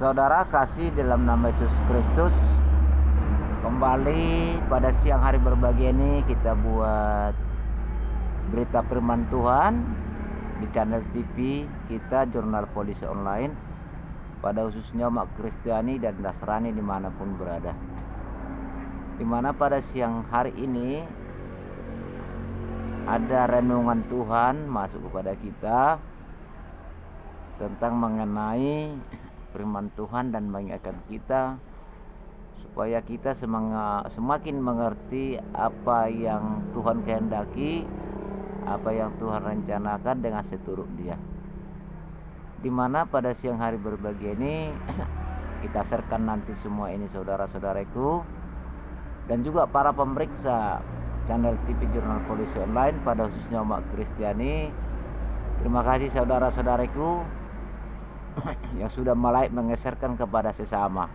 Saudara kasih dalam nama Yesus Kristus, kembali pada siang hari berbagi ini kita buat berita firman Tuhan di channel TV kita, Jurnal Polisi Online, pada khususnya umat Kristiani dan Nasrani dimanapun berada. Dimana pada siang hari ini ada renungan Tuhan masuk kepada kita tentang mengenai firman Tuhan dan mengingatkan kita supaya kita semakin mengerti apa yang Tuhan kehendaki, apa yang Tuhan rencanakan dengan seturut Dia. Dimana pada siang hari berbagi ini kita serahkan nanti semua ini saudara-saudaraku dan juga para pemeriksa channel TV Jurnal Polisi Online, pada khususnya umat Kristiani. Terima kasih saudara-saudaraku yang sudah mulai mengeserkan kepada sesama,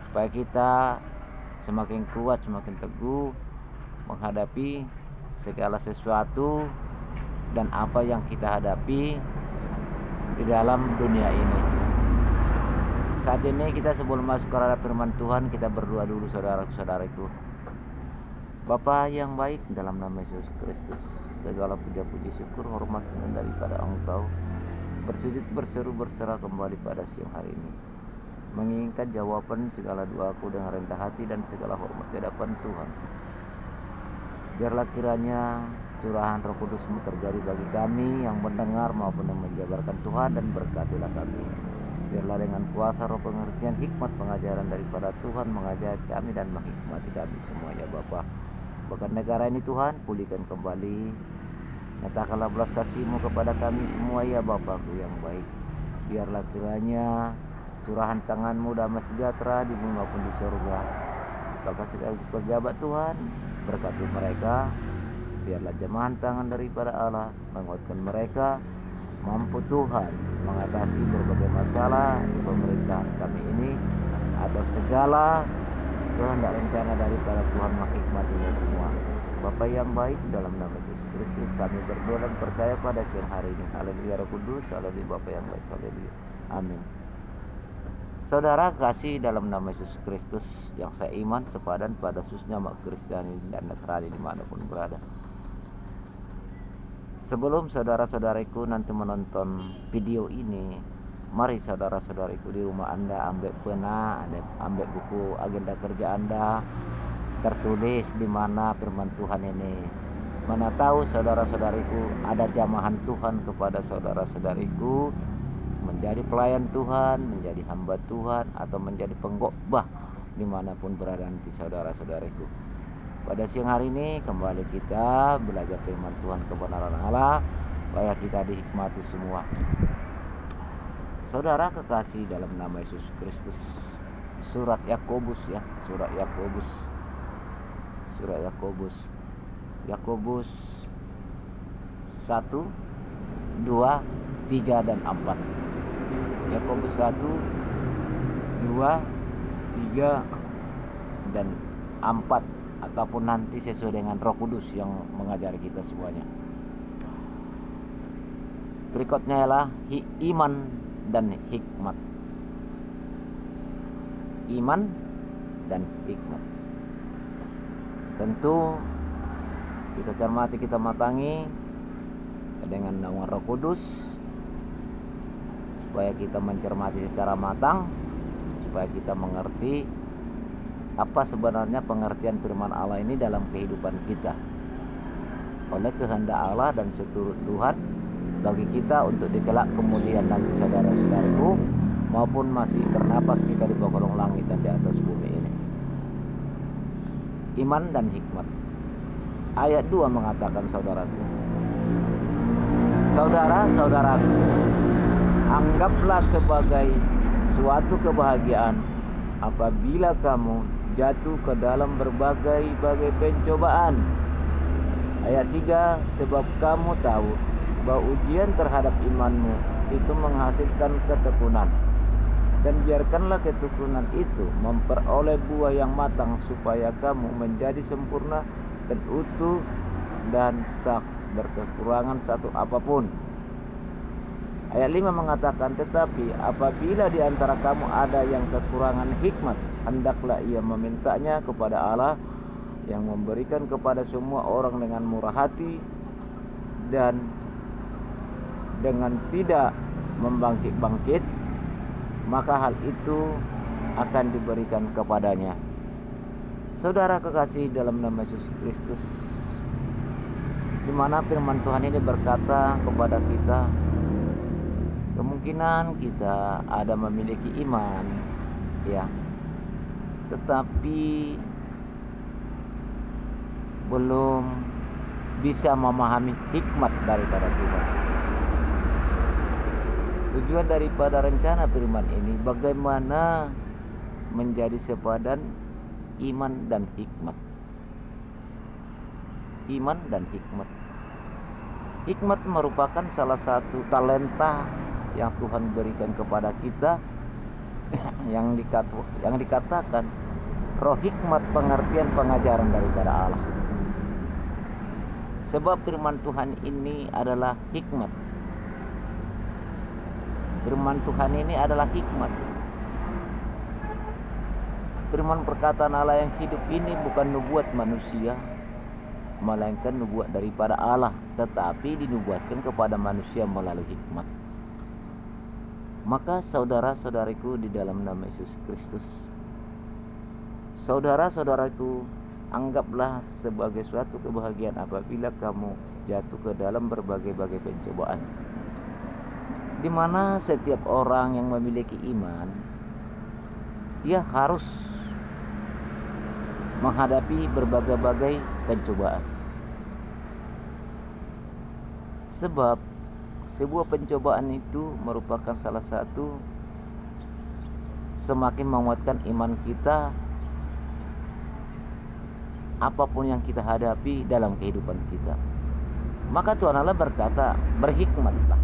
supaya kita semakin kuat, semakin teguh menghadapi segala sesuatu dan apa yang kita hadapi di dalam dunia ini. Saat ini kita sebelum masuk ke arah firman Tuhan, kita berdoa dulu saudara-saudaraku. Bapa yang baik, dalam nama Yesus Kristus, segala puja-puji syukur hormat daripada Engkau, bersujud berseru berserah kembali pada siang hari ini, menginginkan jawaban segala doaku dengan rendah hati dan segala hormat di hadapan Tuhan. Biarlah kiranya curahan Roh Kudus-Mu terjadi bagi kami yang mendengar maupun yang menjabarkan Tuhan, dan berkatilah kami. Biarlah dengan kuasa roh pengertian, hikmat pengajaran daripada Tuhan mengajari kami dan menghikmati kami semuanya Bapa. Bahkan negara ini Tuhan, pulihkan kembali. Nyatakanlah belas kasih-Mu kepada kami semua ya Bapakku yang baik. Biarlah kiranya curahan tangan-Mu damai sejahtera di bumi maupun di surga. Bapa segala pejabat Tuhan, berkati mereka. Biarlah jemahan tangan daripada Allah menguatkan mereka, mampu Tuhan mengatasi berbagai masalah di pemerintahan kami ini, atas segala kehendak rencana daripada Tuhan menghikmatinya semua. Bapa yang baik, dalam nama Yesus Kristus kami berdoa dan percaya pada siang hari ini. Haleluya Roh Kudus, haleluya Bapa yang baik, haleluya. Amin. Saudara kasih dalam nama Yesus Kristus yang saya iman sepadan pada khususnya umat Kristiani dan Nasrani dimanapun berada. Sebelum saudara-saudariku nanti menonton video ini, mari saudara-saudariku di rumah Anda ambil pena, ambil buku agenda kerja Anda, tertulis di mana firman Tuhan ini. Mana tahu saudara-saudariku ada jamahan Tuhan kepada saudara-saudariku menjadi pelayan Tuhan, menjadi hamba Tuhan, atau menjadi pengkhotbah dimanapun berada nanti saudara-saudariku. Pada siang hari ini kembali kita belajar firman Tuhan, kebenaran Allah, supaya kita dihikmati semua. Saudara kekasih dalam nama Yesus Kristus, surat Yakobus ya, surat Yakobus. Yakobus 1, 2, 3 dan 4. Yakobus 1, 2, 3 dan 4, ataupun nanti sesuai dengan Roh Kudus yang mengajari kita semuanya. Berikutnya ialah iman dan hikmat. Iman dan hikmat. Tentu kita cermati, kita matangi dengan naungan Roh Kudus, supaya kita mencermati secara matang, supaya kita mengerti apa sebenarnya pengertian firman Allah ini dalam kehidupan kita, oleh kehendak Allah dan seturut Tuhan bagi kita untuk di kelak kemudian nanti saudara-saudaraku, maupun masih bernapas kita di bawah kolong langit dan di atas bumi ini. Iman dan hikmat. Ayat 2 mengatakan, saudara-saudaraku, anggaplah sebagai suatu kebahagiaan apabila kamu jatuh ke dalam berbagai pencobaan. Ayat 3, sebab kamu tahu bahwa ujian terhadap imanmu itu menghasilkan ketekunan. Dan biarkanlah ketekunan itu memperoleh buah yang matang, supaya kamu menjadi sempurna dan utuh dan tak berkekurangan satu apapun. Ayat 5 mengatakan, tetapi apabila di antara kamu ada yang kekurangan hikmat, hendaklah ia memintanya kepada Allah yang memberikan kepada semua orang dengan murah hati dan dengan tidak membangkit-bangkit, maka hal itu akan diberikan kepadanya. Saudara kekasih dalam nama Yesus Kristus, di mana firman Tuhan ini berkata kepada kita, kemungkinan kita ada memiliki iman, ya, tetapi belum bisa memahami hikmat daripada Tuhan. Tujuan daripada rencana firman ini bagaimana menjadi sepadan iman dan hikmat. Iman dan hikmat. Hikmat merupakan salah satu talenta yang Tuhan berikan kepada kita, yang dikatakan roh hikmat, pengertian pengajaran daripada Allah. Sebab firman Tuhan ini adalah hikmat. Firman Tuhan ini adalah hikmat. Firman perkataan Allah yang hidup ini bukan nubuat manusia, melainkan nubuat daripada Allah, tetapi dinubuatkan kepada manusia melalui hikmat. Maka saudara-saudariku di dalam nama Yesus Kristus, saudara-saudaraku, anggaplah sebagai suatu kebahagiaan apabila kamu jatuh ke dalam berbagai-bagai pencobaan, di mana setiap orang yang memiliki iman, dia harus menghadapi berbagai-bagai pencobaan. Sebab sebuah pencobaan itu merupakan salah satu semakin menguatkan iman kita apapun yang kita hadapi dalam kehidupan kita. Maka Tuhan Allah berkata, berhikmatlah.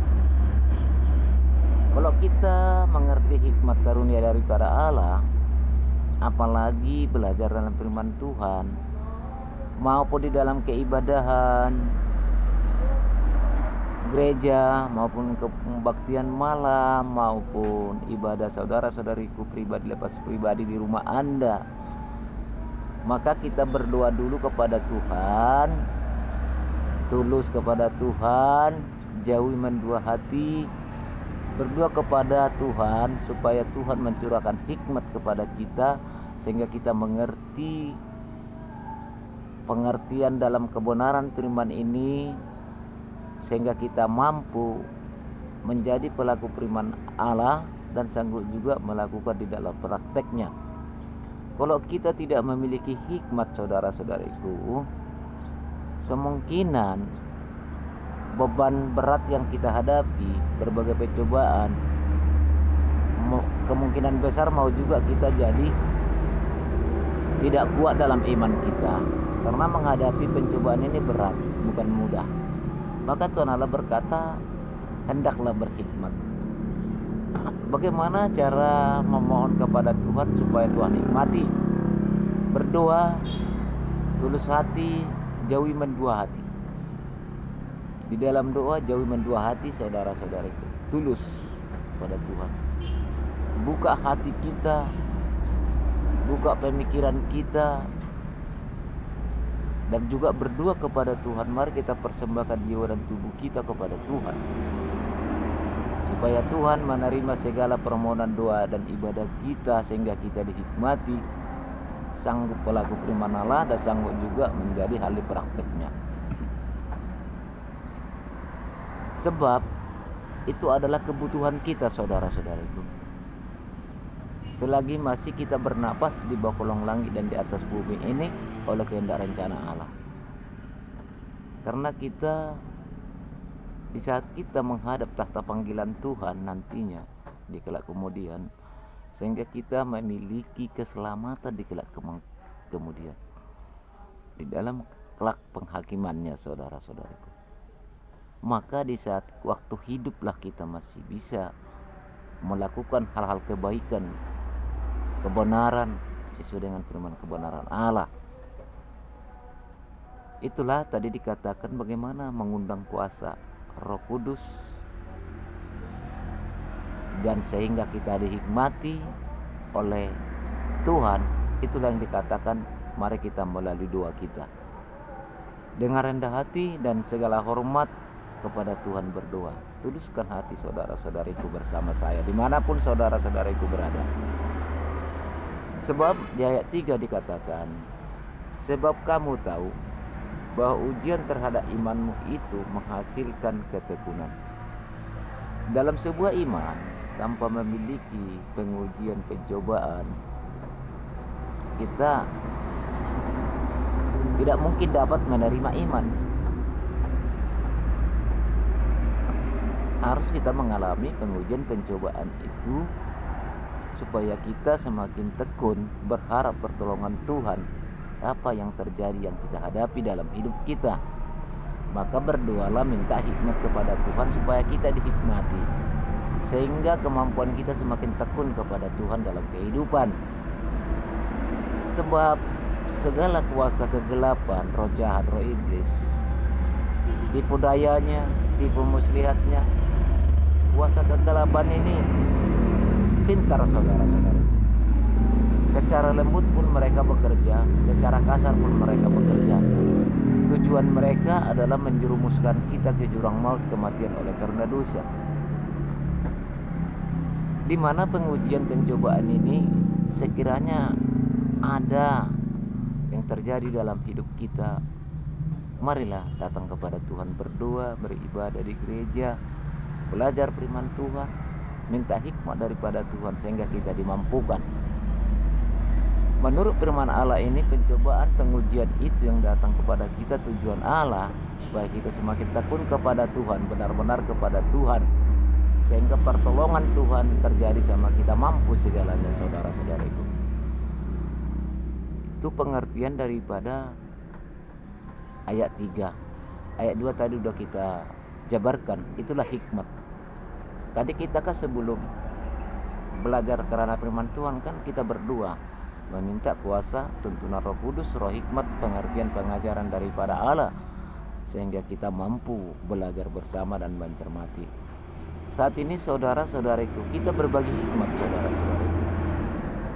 Kalau kita mengerti hikmat karunia daripada Allah, apalagi belajar dalam firman Tuhan, maupun di dalam keibadahan gereja, maupun kebaktian malam, maupun ibadah saudara-saudariku pribadi lepas pribadi di rumah Anda, maka kita berdoa dulu kepada Tuhan, tulus kepada Tuhan, jauhi mendua hati, berdoa kepada Tuhan supaya Tuhan mencurahkan hikmat kepada kita, sehingga kita mengerti pengertian dalam kebenaran firman ini, sehingga kita mampu menjadi pelaku firman Allah dan sanggup juga melakukan di dalam prakteknya. Kalau kita tidak memiliki hikmat, saudara-saudariku, kemungkinan beban berat yang kita hadapi, berbagai pencobaan, kemungkinan besar mau juga kita jadi tidak kuat dalam iman kita, karena menghadapi pencobaan ini berat, bukan mudah. Maka Tuhan Allah berkata, hendaklah berhikmat. Bagaimana cara memohon kepada Tuhan supaya Tuhan hikmati? Berdoa, tulus hati, jauhi mendua hati. Di dalam doa jauhi mendua hati, saudara-saudariku, tulus pada Tuhan. Buka hati kita, buka pemikiran kita, dan juga berdoa kepada Tuhan. Mari kita persembahkan jiwa dan tubuh kita kepada Tuhan, supaya Tuhan menerima segala permohonan doa dan ibadah kita, sehingga kita dihikmati, sanggup pelaku firman Allah, dan sanggup juga menjadi ahli prakteknya. Sebab itu adalah kebutuhan kita, saudara-saudariku. Selagi masih kita bernapas di bawah kolong langit dan di atas bumi ini oleh kehendak rencana Allah. Karena kita, di saat kita menghadap tahta panggilan Tuhan nantinya di kelak kemudian, sehingga kita memiliki keselamatan di kelak kemudian, di dalam kelak penghakimannya, saudara-saudariku. Maka di saat waktu hiduplah kita masih bisa melakukan hal-hal kebaikan, kebenaran sesuai dengan firman kebenaran Allah. Itulah tadi dikatakan bagaimana mengundang kuasa Roh Kudus dan sehingga kita dihikmati oleh Tuhan. Itulah yang dikatakan mari kita melalui doa kita dengan rendah hati dan segala hormat kepada Tuhan berdoa. Tuluskan hati saudara-saudariku bersama saya dimanapun saudara-saudariku berada. Sebab di ayat 3 dikatakan, sebab kamu tahu bahwa ujian terhadap imanmu itu menghasilkan ketekunan. Dalam sebuah iman, tanpa memiliki pengujian pencobaan, kita tidak mungkin dapat menerima iman. Harus kita mengalami pengujian pencobaan itu supaya kita semakin tekun berharap pertolongan Tuhan apa yang terjadi yang kita hadapi dalam hidup kita. Maka berdoalah, minta hikmat kepada Tuhan supaya kita dihikmati, sehingga kemampuan kita semakin tekun kepada Tuhan dalam kehidupan. Sebab segala kuasa kegelapan, roh jahat, roh iblis, tipu dayanya, tipu muslihatnya, kuasa kegelapan ini pintar saudara-saudara. Secara lembut pun mereka bekerja, secara kasar pun mereka bekerja. Tujuan mereka adalah menjerumuskan kita ke jurang maut, kematian oleh karena dosa. Di mana pengujian pencobaan ini sekiranya ada yang terjadi dalam hidup kita, marilah datang kepada Tuhan, berdoa, beribadah di gereja, belajar firman Tuhan, minta hikmat daripada Tuhan sehingga kita dimampukan. Menurut firman Allah ini, pencobaan, pengujian itu yang datang kepada kita tujuan Allah supaya kita semakin tekun kepada Tuhan, benar-benar kepada Tuhan, sehingga pertolongan Tuhan terjadi sama kita, mampu segalanya saudara-saudariku. Itu pengertian daripada ayat 3. Ayat 2 tadi sudah kita jabarkan, itulah hikmat. Tadi kita kan sebelum belajar karena firman Tuhan kan kita berdoa, meminta kuasa, tuntunan Roh Kudus, roh hikmat, pengertian pengajaran daripada Allah, sehingga kita mampu belajar bersama dan mencermati. Saat ini saudara-saudariku, kita berbagi hikmat saudara-saudariku,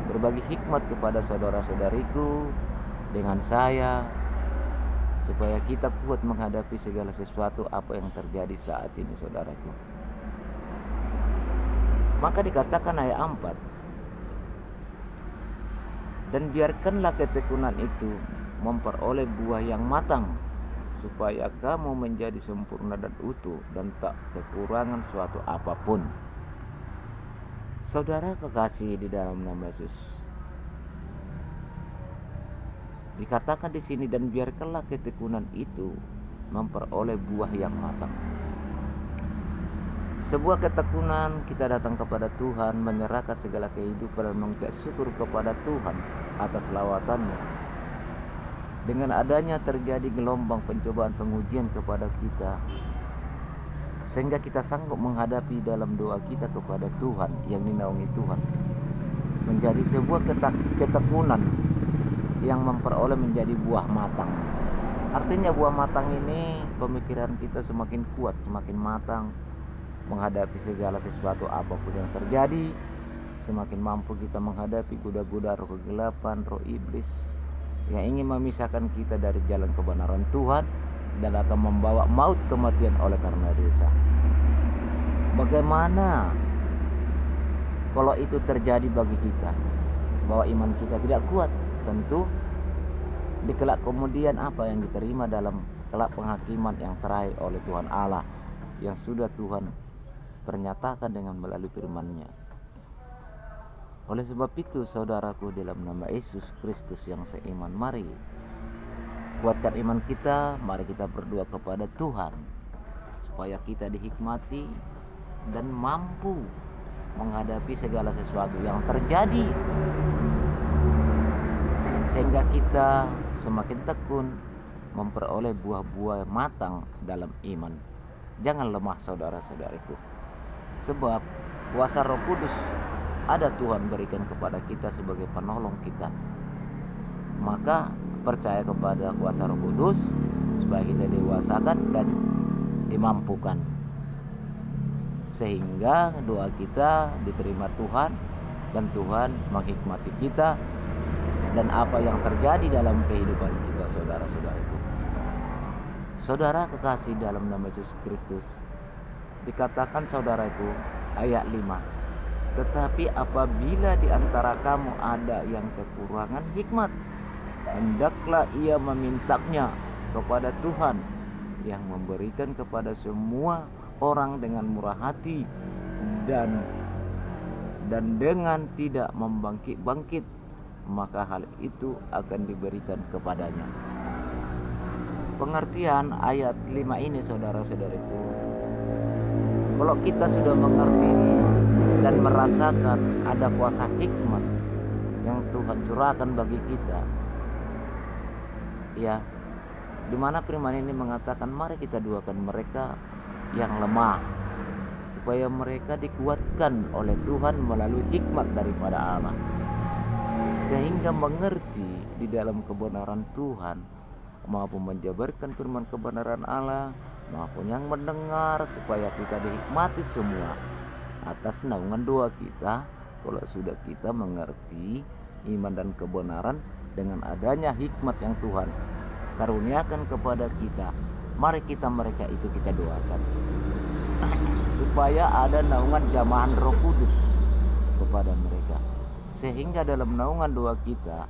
berbagi hikmat kepada saudara-saudariku dengan saya, supaya kita kuat menghadapi segala sesuatu apa yang terjadi saat ini saudaraku. Maka dikatakan ayat 4, dan biarkanlah ketekunan itu memperoleh buah yang matang, supaya kamu menjadi sempurna dan utuh dan tak kekurangan suatu apapun. Saudara kekasih di dalam nama Yesus, dikatakan di sini, dan biarkanlah ketekunan itu memperoleh buah yang matang. Sebuah ketekunan, kita datang kepada Tuhan, menyerahkan segala kehidupan dan mengucap syukur kepada Tuhan atas lawatannya. Dengan adanya terjadi gelombang pencobaan, pengujian kepada kita, sehingga kita sanggup menghadapi dalam doa kita kepada Tuhan yang dinaungi Tuhan, menjadi sebuah ketekunan yang memperoleh menjadi buah matang. Artinya buah matang ini, pemikiran kita semakin kuat, semakin matang menghadapi segala sesuatu apapun yang terjadi. Semakin mampu kita menghadapi goda-goda roh kegelapan, roh iblis yang ingin memisahkan kita dari jalan kebenaran Tuhan dan akan membawa maut, kematian oleh karena dosa. Bagaimana kalau itu terjadi bagi kita, bahwa iman kita tidak kuat? Tentu di kelak kemudian apa yang diterima dalam kelak penghakiman yang terakhir oleh Tuhan Allah, yang sudah Tuhan pernyatakan dengan melalui firman-Nya. Oleh sebab itu saudaraku, dalam nama Yesus Kristus yang seiman, mari kuatkan iman kita, mari kita berdoa kepada Tuhan supaya kita dihikmati dan mampu menghadapi segala sesuatu yang terjadi, sehingga kita semakin tekun memperoleh buah-buah matang dalam iman. Jangan lemah saudara-saudariku, sebab kuasa Roh Kudus ada Tuhan berikan kepada kita sebagai penolong kita. Maka percaya kepada kuasa Roh Kudus supaya kita dewasakan dan dimampukan. sehingga doa kita diterima Tuhan dan Tuhan menghikmati kita dan apa yang terjadi dalam kehidupan kita, saudara-saudaraku. Saudara kekasih dalam nama Yesus Kristus, dikatakan saudaraku ayat 5, tetapi apabila di antara kamu ada yang kekurangan hikmat, hendaklah ia memintanya kepada Tuhan yang memberikan kepada semua orang dengan murah hati dan dengan tidak membangkit-bangkit, maka hal itu akan diberikan kepadanya. Pengertian ayat 5 ini, saudara-saudariku, kalau kita sudah mengerti dan merasakan ada kuasa hikmat yang Tuhan curahkan bagi kita, ya, dimana firman ini mengatakan mari kita doakan mereka yang lemah supaya mereka dikuatkan oleh Tuhan melalui hikmat daripada Allah, sehingga mengerti di dalam kebenaran Tuhan, maupun menjabarkan firman kebenaran Allah, maupun yang mendengar, supaya kita dihikmati semua atas naungan doa kita. Kalau sudah kita mengerti iman dan kebenaran dengan adanya hikmat yang Tuhan karuniakan kepada kita, mari mereka itu kita doakan supaya ada naungan jamahan Roh Kudus kepada mereka, sehingga dalam naungan doa kita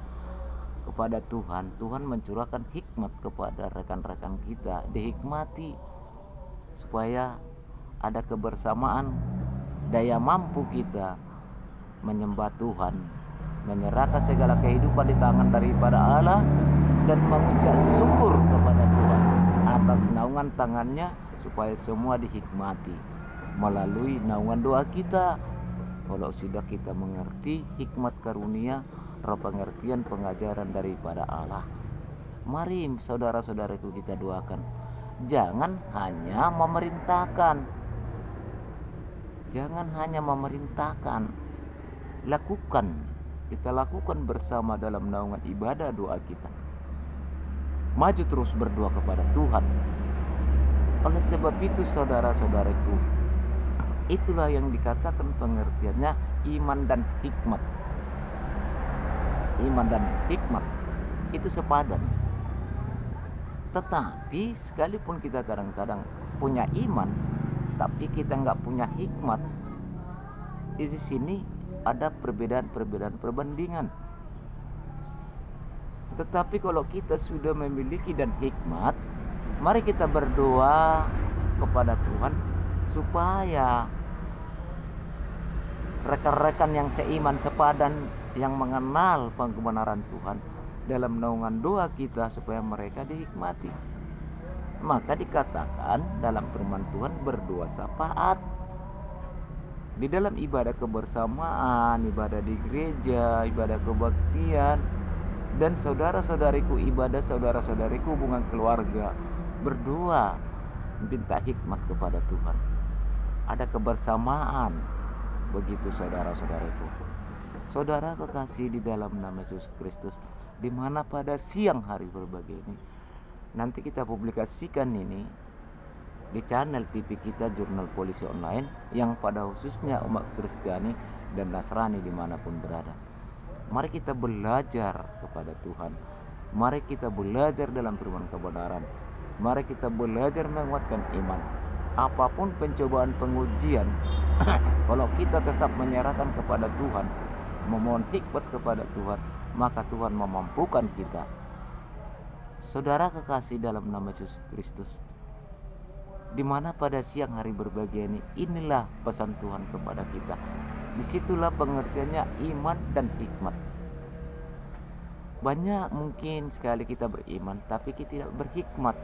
kepada Tuhan, Tuhan mencurahkan hikmat kepada rekan-rekan kita, dihikmati supaya ada kebersamaan, daya mampu kita menyembah Tuhan, menyerahkan segala kehidupan di tangan daripada Allah, dan mengucap syukur kepada Tuhan atas naungan tangannya, supaya semua dihikmati melalui naungan doa kita. Kalau sudah kita mengerti hikmat karunia, roh pengertian pengajaran daripada Allah, mari saudara-saudaraku kita doakan. Jangan hanya memerintahkan, jangan hanya memerintahkan, lakukan. Kita lakukan bersama dalam naungan ibadah doa kita. Maju terus berdoa kepada Tuhan. Oleh sebab itu, saudara-saudaraku, itulah yang dikatakan pengertiannya iman dan hikmat. Iman dan hikmat itu sepadan. Tetapi sekalipun kita kadang-kadang punya iman, tapi kita nggak punya hikmat, di sini ada perbedaan perbandingan. Tetapi kalau kita sudah memiliki dan hikmat, mari kita berdoa kepada Tuhan supaya rekan-rekan yang seiman sepadan, yang mengenal kebenaran Tuhan dalam naungan doa kita, supaya mereka dihikmati. Maka dikatakan dalam firman Tuhan, berdoa syafaat di dalam ibadah kebersamaan, ibadah di gereja, ibadah kebaktian, dan saudara-saudariku ibadah, saudara-saudariku hubungan keluarga, berdoa minta hikmat kepada Tuhan. Ada kebersamaan begitu, saudara-saudariku. Saudara kekasih di dalam nama Yesus Kristus, di mana pada siang hari berbagai ini nanti kita publikasikan ini di channel TV kita, Jurnal Polisi Online, yang pada khususnya umat Kristiani dan Nasrani dimanapun berada. Mari kita belajar kepada Tuhan, mari kita belajar dalam firman kebenaran, mari kita belajar menguatkan iman. Apapun pencobaan pengujian, kalau kita tetap menyerahkan kepada Tuhan, memohon hikmat kepada Tuhan, maka Tuhan memampukan kita. Saudara kekasih dalam nama Yesus Kristus, di mana pada siang hari berbahagia ini, inilah pesan Tuhan kepada kita. Disitulah pengertiannya iman dan hikmat. Banyak mungkin sekali kita beriman, tapi kita tidak berhikmat.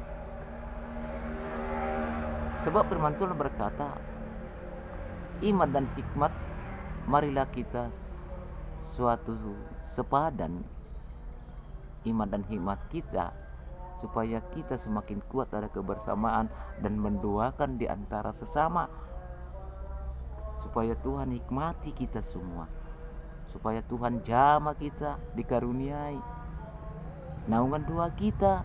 Sebab firman Tuhan berkata, iman dan hikmat, marilah kita suatu sepadan, iman dan hikmat kita, supaya kita semakin kuat ada kebersamaan dan mendoakan di antara sesama, supaya Tuhan hikmati kita semua, supaya Tuhan jamah kita dikaruniai naungan doa kita,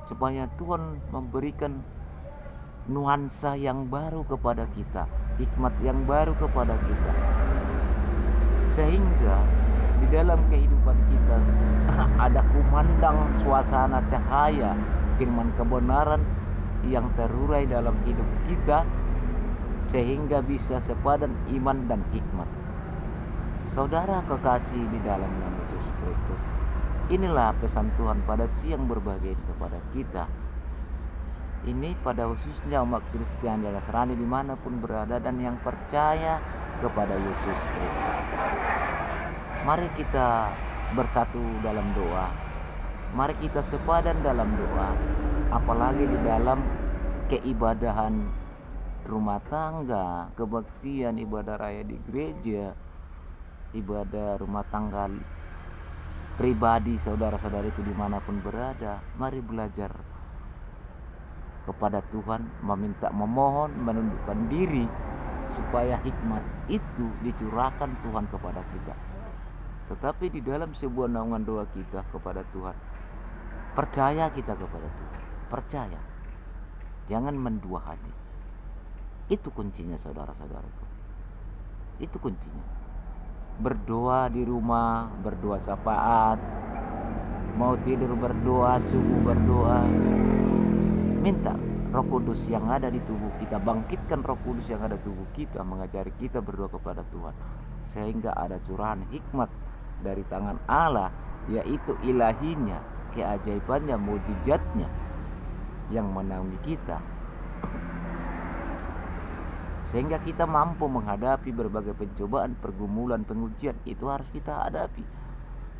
supaya Tuhan memberikan nuansa yang baru kepada kita, hikmat yang baru kepada kita, sehingga di dalam kehidupan kita ada kumandang suasana cahaya firman kebenaran yang terurai dalam hidup kita, sehingga bisa sepadan iman dan hikmat. Saudara kekasih di dalam nama Yesus Kristus, inilah pesan Tuhan pada siang berbagi kepada kita. Ini pada khususnya umat Kristen dan Nasrani dimanapun berada dan yang percaya kepada Yesus Kristus. Mari kita bersatu dalam doa. Mari kita sepadan dalam doa. Apalagi di dalam keibadahan rumah tangga, kebaktian, ibadah raya di gereja, ibadah rumah tangga pribadi saudara-saudara itu dimanapun berada. Mari belajar kepada Tuhan, memohon, menundukkan diri supaya hikmat itu dicurahkan Tuhan kepada kita. Tetapi di dalam sebuah naungan doa kita kepada Tuhan, percaya kita kepada Tuhan, percaya, jangan mendua hati. Itu kuncinya saudara-saudaraku, itu kuncinya. Berdoa di rumah, berdoa syafaat, mau tidur berdoa, subuh berdoa, minta Roh Kudus yang ada di tubuh kita, bangkitkan Roh Kudus yang ada di tubuh kita, mengajari kita berdoa kepada Tuhan, sehingga ada curahan hikmat dari tangan Allah, yaitu ilahinya, keajaibannya, mukjizatnya yang menaungi kita, sehingga kita mampu menghadapi berbagai pencobaan, pergumulan, pengujian. Itu harus kita hadapi.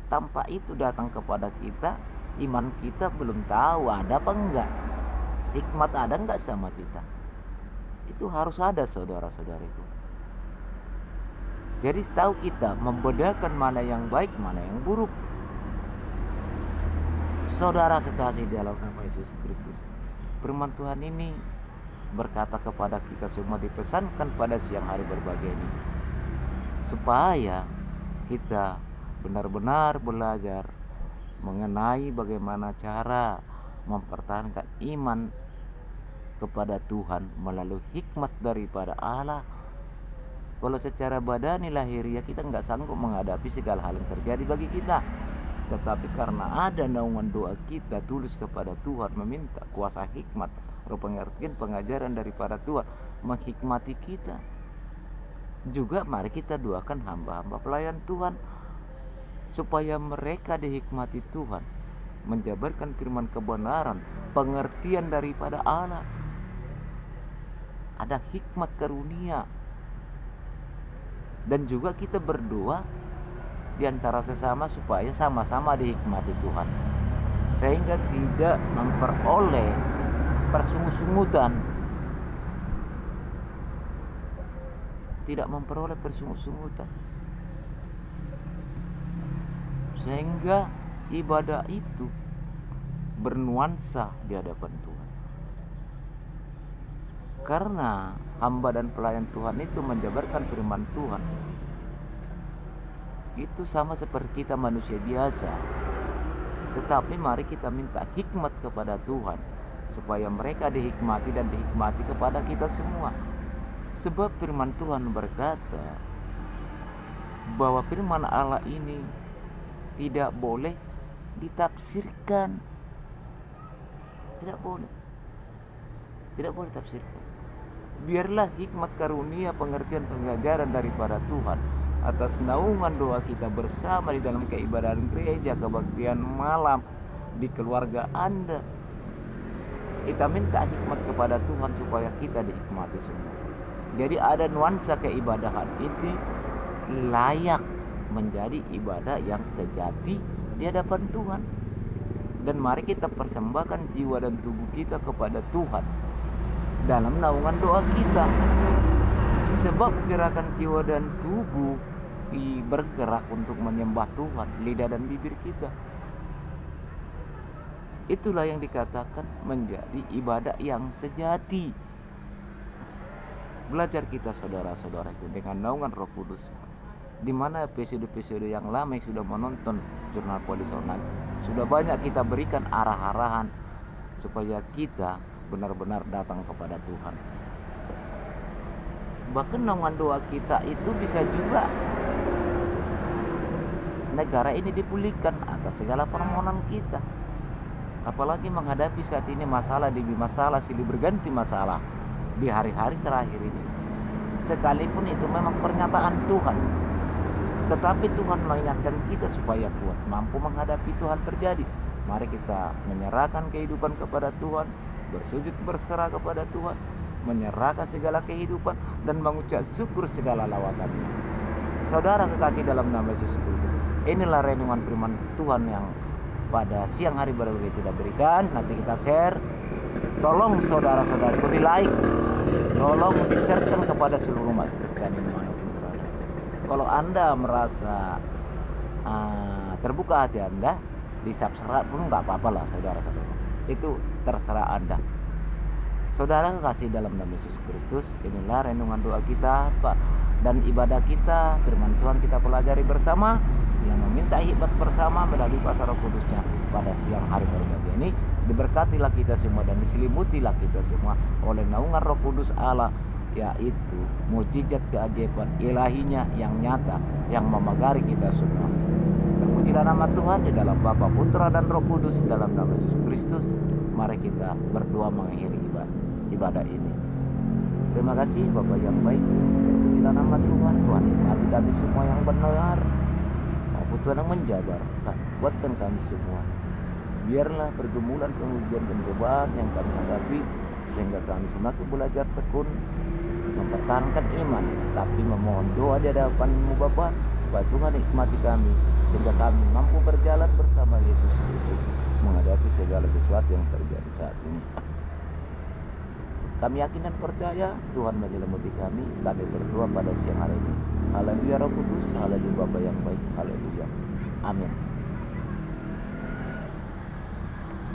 Tanpa itu datang kepada kita, iman kita belum tahu ada apa enggak, hikmat ada enggak sama kita. Itu harus ada saudara-saudariku. Jadi tahu kita membedakan mana yang baik, mana yang buruk. Saudara kekasih dalam nama Yesus Kristus, firman Tuhan ini berkata kepada kita semua, dipesankan pada siang hari berbagi ini, supaya kita benar-benar belajar mengenai bagaimana cara mempertahankan iman kepada Tuhan melalui hikmat daripada Allah. Kalau secara badani lahiriah kita nggak sanggup menghadapi segala hal yang terjadi bagi kita, tetapi karena ada naungan doa kita tulis kepada Tuhan, meminta kuasa hikmat, roh pengertian, pengajaran daripada Tuhan menghikmati kita. Juga mari kita doakan hamba-hamba pelayan Tuhan, supaya mereka dihikmati Tuhan, menjabarkan firman kebenaran, pengertian daripada Allah. Ada hikmat karunia. Dan juga kita berdoa di antara sesama supaya sama-sama dihikmati Tuhan, sehingga tidak memperoleh persungut-sungutan, sehingga ibadah itu bernuansa di hadapan Tuhan. Karena hamba dan pelayan Tuhan itu menjabarkan firman Tuhan, itu sama seperti kita manusia biasa. Tetapi mari kita minta hikmat kepada Tuhan, supaya mereka dihikmati dan dihikmati kepada kita semua. Sebab firman Tuhan berkata bahwa firman Allah ini tidak boleh ditafsirkan. Tidak boleh tafsirkan. Biarlah hikmat karunia, pengertian, pengajaran daripada Tuhan atas naungan doa kita bersama di dalam keibadahan gereja, kebaktian malam, di keluarga Anda. Kita minta hikmat kepada Tuhan supaya kita dihikmati semua. Jadi ada nuansa keibadahan ini layak menjadi ibadah yang sejati di hadapan Tuhan. Dan mari kita persembahkan jiwa dan tubuh kita kepada Tuhan dalam naungan doa kita. Sebab gerakan jiwa dan tubuh bergerak untuk menyembah Tuhan, lidah dan bibir kita. Itulah yang dikatakan menjadi ibadah yang sejati. Belajar kita saudara-saudaraku dengan naungan Roh Kudus. Di mana episode-episode yang lama yang sudah menonton jurnal Polis Online, sudah banyak kita berikan arah-arahan supaya kita benar-benar datang kepada Tuhan. Bahkan dengan doa kita itu bisa juga negara ini dipulihkan atas segala permohonan kita. Apalagi menghadapi saat ini masalah demi masalah, silih berganti masalah di hari-hari terakhir ini. Sekalipun itu memang pernyataan Tuhan, tetapi Tuhan mengingatkan kita supaya kuat mampu menghadapi itu hal terjadi. Mari kita menyerahkan kehidupan kepada Tuhan, bersujud berserah kepada Tuhan, menyerahkan segala kehidupan dan mengucap syukur segala lawatannya. Saudara kekasih dalam nama Yesus Kristus, inilah renungan firman Tuhan yang pada siang hari baru kita berikan. Nanti kita share. Tolong saudara-saudariku di like, tolong di-share-kan kepada seluruh umat Kristen dimanapun berada. Kalau Anda merasa terbuka hati Anda, di-subscribe pun nggak apa-apa lah saudara-saudara. Itu terserah Anda. Saudara kasih dalam nama Yesus Kristus, inilah renungan doa kita, Pak, dan ibadah kita. Firman Tuhan kita pelajari bersama, yang meminta hikmat bersama melalui kuasa Roh Kudus-Nya pada siang hari berbahagia ini. Diberkatilah kita semua dan diselimutilah kita semua oleh naungan Roh Kudus Allah, yaitu mukjizat keajaiban ilahinya yang nyata, yang memagari kita semua. Terpujilah nama Tuhan di dalam Bapa, Putra dan Roh Kudus, dalam nama Yesus Kristus. Mari kita berdoa mengakhiri ibadah ini. Terima kasih Bapak yang baik. Terpujilah nama Tuhan. Tuhan nikmati kami semua yang benar. Tuhan yang menjabar, kuatkan kami semua. Biarlah pergumulan, kemudian pencobaan yang kami hadapi, sehingga kami semakin belajar tekun mempertahankan iman, tapi memohon doa di hadapan-Mu Bapa, supaya Tuhan nikmati kami, sehingga kami mampu berjalan bersama Yesus Kristus menghadapi segala sesuatu yang terjadi saat ini. Kami yakin dan percaya Tuhan menyelimuti kami. Kami berdoa pada siang hari ini. Haleluya Roh Kudus, haleluya Bapa yang baik, haleluya. Amin.